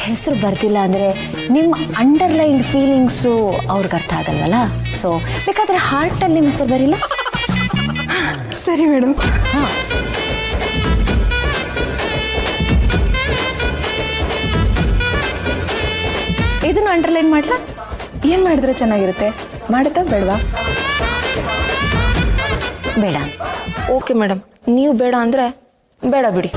ಹೆಸರು ಬರ್ತಿಲ್ಲ ಅಂದರೆ ನಿಮ್ಮ ಅಂಡರ್ಲೈನ್ಡ್ ಫೀಲಿಂಗ್ಸು ಅವ್ರಿಗೆ ಅರ್ಥ ಆಗಲ್ವಲ್ಲ. ಸೊ ಬೇಕಾದರೆ ಹಾರ್ಟಲ್ಲಿ ನಿಮ್ಮ ಹೆಸರು ಬರಿಲ್ಲ. ಸರಿ ಮೇಡಮ್. ಹಾಂ, ಇದನ್ನು ಅಂಡರ್ಲೈನ್ ಮಾಡ್ಲಾ? ಏನು ಮಾಡಿದ್ರೆ ಚೆನ್ನಾಗಿರುತ್ತೆ? ಮಾಡುತ್ತಾ ಬೇಡವಾ? ಬೇಡ. ಓಕೆ ಮೇಡಮ್, ನೀವು ಬೇಡ ಅಂದರೆ ಬೇಡ ಬಿಡಿ.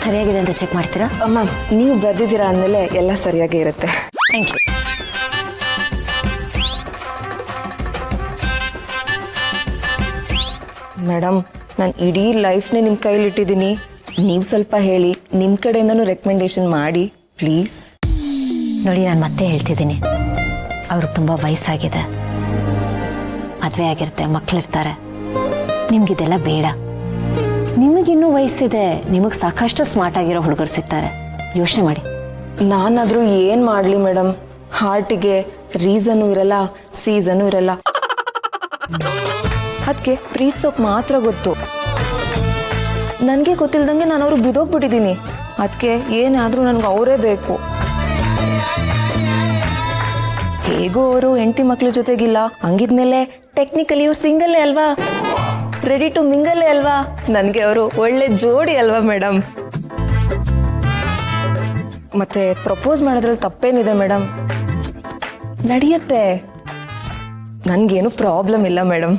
ಸರಿಯಾಗಿದೆ ಅಂತ ಚೆಕ್ ಮಾಡ್ತೀರಾ? ಮ್ಯಾಮ್, ನೀವು ಬರ್ದಿದ್ದೀರಾ ಅಂದಮೇಲೆ ಎಲ್ಲ ಸರಿಯಾಗಿ ಇರುತ್ತೆ. Thank you. ಮೇಡಮ್, ನಾನು ಇಡೀ ಲೈಫ್ನೇ ನಿಮ್ಮ ಕೈಲಿಟ್ಟಿದ್ದೀನಿ. ನೀವು ಸ್ವಲ್ಪ ಹೇಳಿ, ನಿಮ್ಮ ಕಡೆಯಿಂದನೂ ರೆಕಮೆಂಡೇಶನ್ ಮಾಡಿ ಪ್ಲೀಸ್. ನೋಡಿ, ನಾನು ಮತ್ತೆ ಹೇಳ್ತಿದ್ದೀನಿ, ಅವ್ರಿಗೆ ತುಂಬ ವಯಸ್ಸಾಗಿದೆ, ಮದುವೆ ಆಗಿರುತ್ತೆ, ಮಕ್ಕಳಿರ್ತಾರೆ. ನಿಮ್ಗಿದೆಲ್ಲ ಬೇಡ. ನಿಮಗಿನ್ನೂ ವಯಸ್ಸಿದೆ, ನಿಮಗೆ ಸಾಕಷ್ಟು ಸ್ಮಾರ್ಟ್ ಆಗಿರೋ ಹುಡುಗರು ಸಿಗ್ತಾರೆ. ಯೋಚನೆ ಮಾಡಿ. ನಾನಾದರೂ ಏನು ಮಾಡಲಿ ಮೇಡಮ್? ಹಾರ್ಟಿಗೆ ರೀಸನ್ನು ಇರಲ್ಲ, ಸೀಸನ್ನು ಇರಲ್ಲ. ಅದಕ್ಕೆ ಪ್ರೀತಿಸೋಕೆ ಮಾತ್ರ ಗೊತ್ತು. ನನಗೆ ಗೊತ್ತಿಲ್ದಂಗೆ ನಾನು ಅವ್ರಿಗೆ ಬಿದೋಗ್ಬಿಟ್ಟಿದ್ದೀನಿ. ಅದಕ್ಕೆ ಏನಾದರೂ ನನಗೆ ಅವರೇ ಬೇಕು. ಹೇಗೋ ಅವರು ಹೆಂಡತಿ ಮಕ್ಳ ಜೊತೆಗಿಲ್ಲ, ಹಂಗಿದ್ಮೇಲೆ ಟೆಕ್ನಿಕಲಿ ಅವ್ರು ಸಿಂಗಲ್ಲೇ ಅಲ್ವಾ, ರೆಡಿ ಟು ಮಿಂಗಲ್ಲೇ ಅಲ್ವಾ. ನನಗೆ ಅವರು ಒಳ್ಳೆ ಜೋಡಿ ಅಲ್ವಾ ಮೇಡಮ್? ಮತ್ತೆ ಪ್ರಪೋಸ್ ಮಾಡೋದ್ರಲ್ಲಿ ತಪ್ಪೇನಿದೆ ಮೇಡಮ್? ನಡೆಯುತ್ತೆ, ನನಗೇನು ಪ್ರಾಬ್ಲಮ್ ಇಲ್ಲ ಮೇಡಮ್.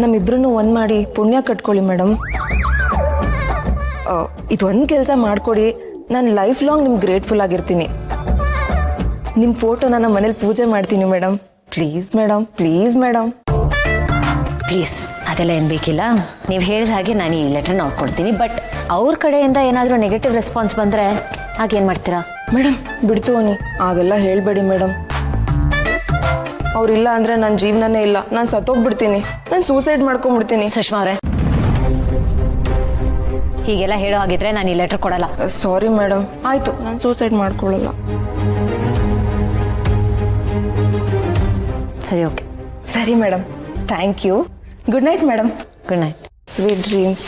ನಮ್ಮಿಬ್ರನ್ನು ಒಂದ್ ಮಾಡಿ ಪುಣ್ಯ ಕಟ್ಕೊಳ್ಳಿ ಮೇಡಮ್. ಇದೊಂದು ಕೆಲಸ ಮಾಡ್ಕೊಡಿ, ನಾನು ಲೈಫ್ ಲಾಂಗ್ ನಿಮ್ಗೆ ಗ್ರೇಟ್ಫುಲ್ ಆಗಿರ್ತೀನಿ. ನಿಮ್ಮ ಫೋಟೋನ ನಮ್ಮ ಮನೇಲಿ ಪೂಜೆ ಮಾಡ್ತೀನಿ madam. Please madam, please madam. Please, ಅದೆಲ್ಲ ಏನು ಬೇಕಿಲ್ಲ. ನೀವು ಹೇಳಿದ ಹಾಗೆ ನಾನು ಈ ಲೆಟರ್ ನೋಡ್ಕೊಡ್ತೀನಿ. ಬಟ್ ಅವ್ರ ಕಡೆಯಿಂದ ಏನಾದರೂ ನೆಗೆಟಿವ್ ರೆಸ್ಪಾನ್ಸ್ ಬಂದರೆ ಆಗೇನು ಮಾಡ್ತೀರಾ? ಮೇಡಮ್ ಬಿಡ್ತು ಅನ್ನಿ, ಹಾಗೆಲ್ಲ ಹೇಳಬೇಡಿ ಮೇಡಮ್. ಅವ್ರಿಲ್ಲ ಅಂದರೆ ನನ್ನ ಜೀವನನೇ ಇಲ್ಲ, ನಾನು ಸತ್ತೋಗ್ಬಿಡ್ತೀನಿ, ನಾನು ಸೂಸೈಡ್ ಮಾಡ್ಕೊಂಡ್ಬಿಡ್ತೀನಿ. ಸುಷ್ಮಾ ಅವರೇ, ಹೀಗೆಲ್ಲ ಹೇಳೋ ಹಾಗಿದ್ರೆ ನಾನು ಈ ಲೆಟರ್ ಕೊಡಲ್ಲ. Sorry madam. ಆಯಿತು, ನಾನು ಸೂಸೈಡ್ ಮಾಡ್ಕೊಳ್ಳಲ್ಲ. ಸರಿ, ಓಕೆ. ಸರಿ madam, thank you. Good night madam. Good night. Sweet dreams.